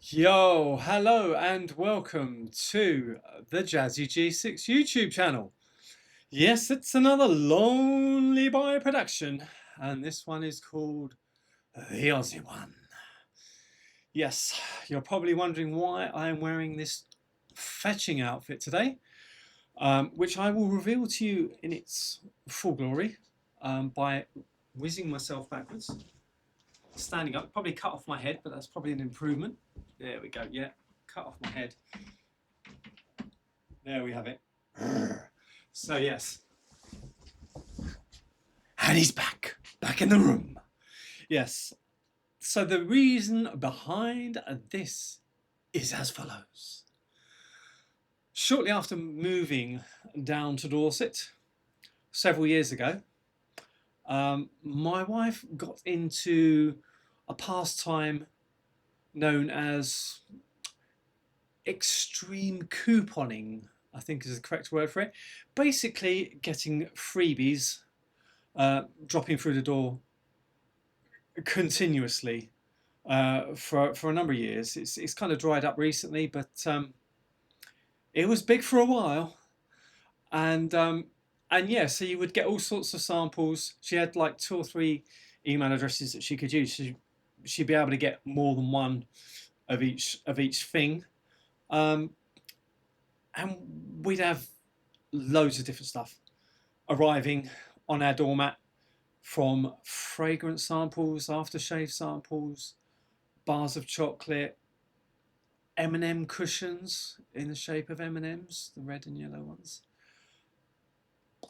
Yo, hello and welcome to the Jazzy G6 YouTube channel. Yes, it's another Lonely Boy production, and this one is called the Aussie One. Yes, you're probably wondering why I am wearing this fetching outfit today, which I will reveal to you in its full glory by whizzing myself backwards, standing up, probably cut off my head, but that's probably an improvement. There we go, yeah, cut off my head. There we have it. So yes, and he's back in the room. Yes. So the reason behind this is as follows. Shortly after moving down to Dorset several years ago, my wife got into a pastime known as extreme couponing, I think is the correct word for it. Basically, getting freebies dropping through the door continuously for a number of years. It's kind of dried up recently, but it was big for a while, and yeah, so you would get all sorts of samples. She had like two or three email addresses that she could use. She'd be able to get more than one of each thing, um, and we'd have loads of different stuff arriving on our doormat, from fragrance samples, aftershave samples, bars of chocolate, M&M cushions in the shape of M&Ms, the red and yellow ones,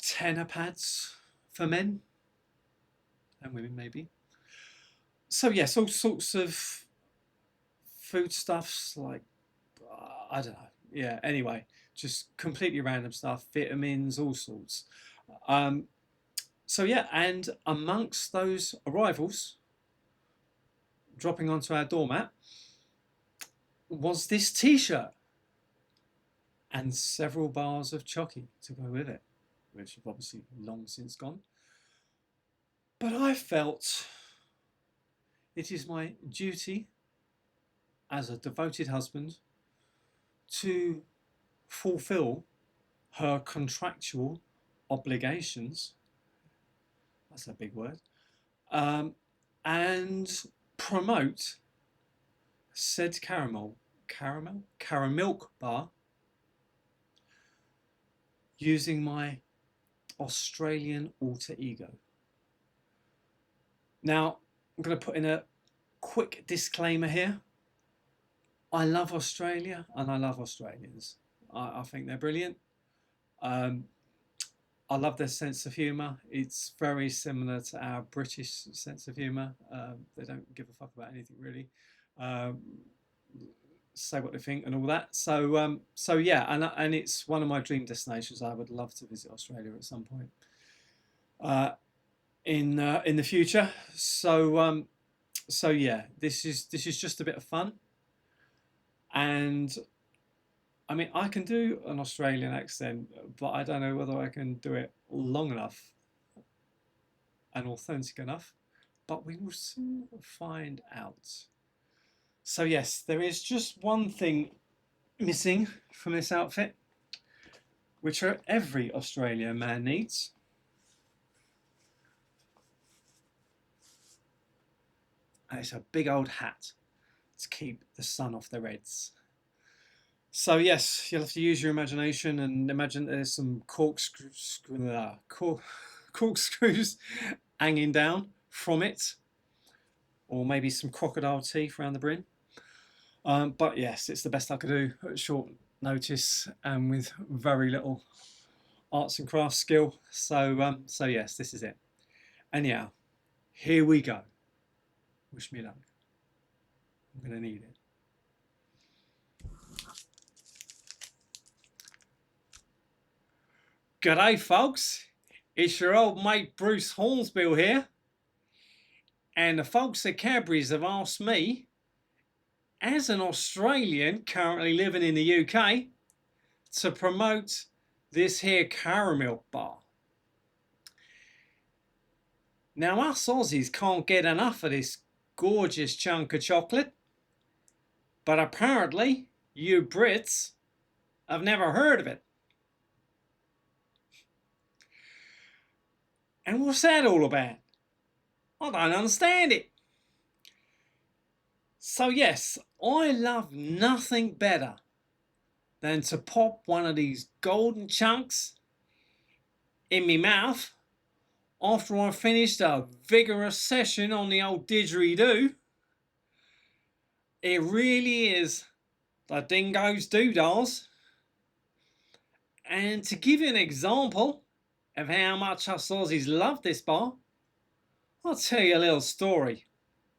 tenor pads for men and women maybe. So yes, all sorts of foodstuffs like I don't know. Yeah. Anyway, just completely random stuff, vitamins, all sorts. Um, so yeah, and amongst those arrivals dropping onto our doormat was this T-shirt and several bars of Choccy to go with it, which have obviously long since gone. But I felt it is my duty as a devoted husband to fulfill her contractual obligations. That's a big word. And promote said caramel bar using my Australian alter ego. Now, I'm going to put in a quick disclaimer here. I love Australia and I love Australians. I think they're brilliant. Um, I love their sense of humour. It's very similar to our British sense of humour. They don't give a fuck about anything really. Um, say what they think and all that. So yeah, and it's one of my dream destinations. I would love to visit Australia at some point in the future. So yeah, this is just a bit of fun, and I mean I can do an Australian accent, but I don't know whether I can do it long enough and authentic enough. But we will soon find out. So yes, there is just one thing missing from this outfit, which every Australian man needs. And it's a big old hat to keep the sun off their heads. So yes, you'll have to use your imagination and imagine there's some corkscrews hanging down from it, or maybe some crocodile teeth around the brim. But yes, it's the best I could do at short notice and with very little arts and crafts skill. So yes, this is it. Anyhow, here we go. Wish me luck. I'm gonna need it. G'day, folks. It's your old mate Bruce Hornsbill here, and the folks at Cadbury's have asked me, as an Australian currently living in the UK, to promote this here caramel bar. Now, us Aussies can't get enough of this gorgeous chunk of chocolate, But apparently, you Brits have never heard of it. And what's that all about? I don't understand it. So yes, I love nothing better than to pop one of these golden chunks in me mouth after I finished a vigorous session on the old didgeridoo. It really is the dingo's doodahs. And to give you an example of how much us Aussies love this bar, I'll tell you a little story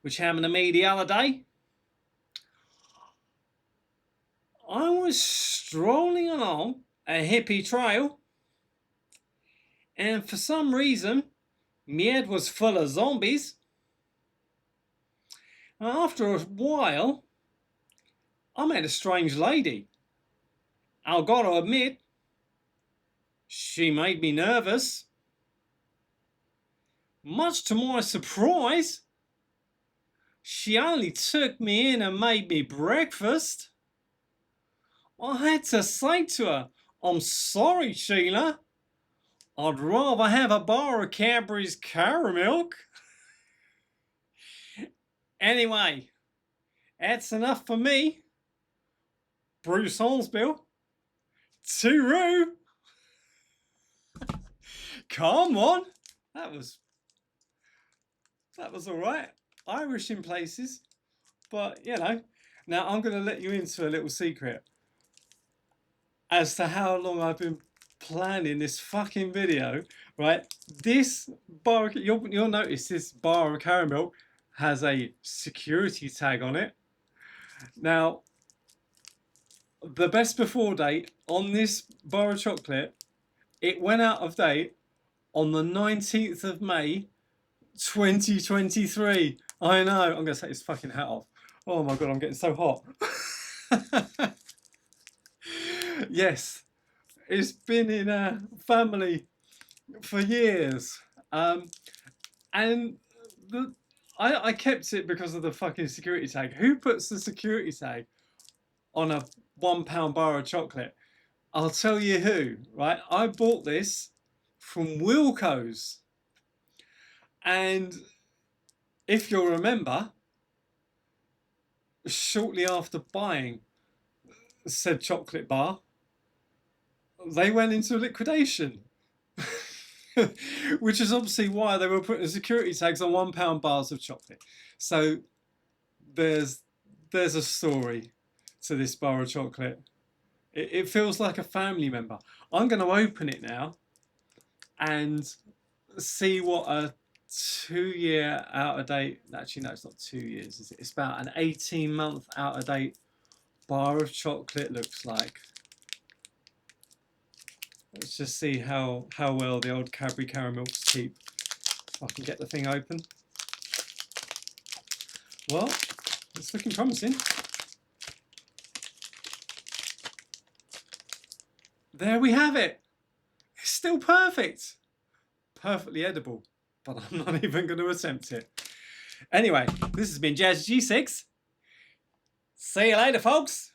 which happened to me the other day. I was strolling along a hippie trail, and for some reason my head was full of zombies. And after a while I met a strange lady. I've got to admit, she made me nervous. Much to my surprise, she only took me in and made me breakfast. I had to say to her, "I'm sorry, Sheila. I'd rather have a bar of Cadbury's caramel." Anyway, that's enough for me. Bruce Hornsbill. Tooroo. Come on. That was all right. Irish in places, but you know. Now I'm going to let you into a little secret as to how long I've been planning this fucking video. Right, this bar, you'll notice this bar of caramel has a security tag on it. Now, the best before date on this bar of chocolate, it went out of date on the 19th of May 2023. I know, I'm gonna take this fucking hat off. Oh my god, I'm getting so hot. Yes, it's been in a family for years, and I kept it because of the fucking security tag. Who puts the security tag on a £1 bar of chocolate? I'll tell you who. Right, I bought this from Wilko's, and if you'll remember, shortly after buying said chocolate bar, they went into liquidation. Which is obviously why they were putting security tags on £1 bars of chocolate. So there's a story to this bar of chocolate. It feels like a family member. I'm going to open it now and see what a 2-year out of date, actually no, it's not 2 years, is it? It's about an 18-month out of date bar of chocolate looks like. Let's just see how well the old Cadbury caramels keep. If I can get the thing open. Well, it's looking promising. There we have it. It's still perfect. Perfectly edible, but I'm not even going to attempt it. Anyway, this has been Jazz G6. See you later, folks.